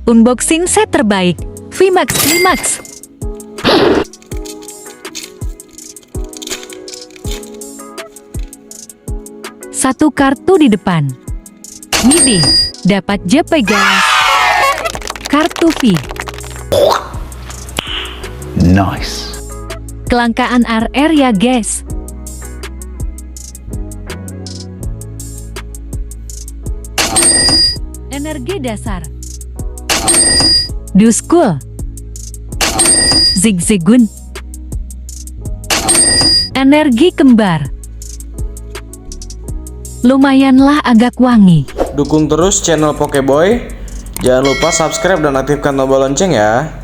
Unboxing set terbaik VMAX Climax. Satu kartu di depan. Widih, dapat JP guys. Kartu V. Nice. Kelangkaan RR ya guys. Energi dasar. Duskul. Zigzagun. Energi kembar. Lumayanlah agak wangi. Dukung terus channel Pokeboy. Jangan lupa subscribe dan aktifkan tombol lonceng ya.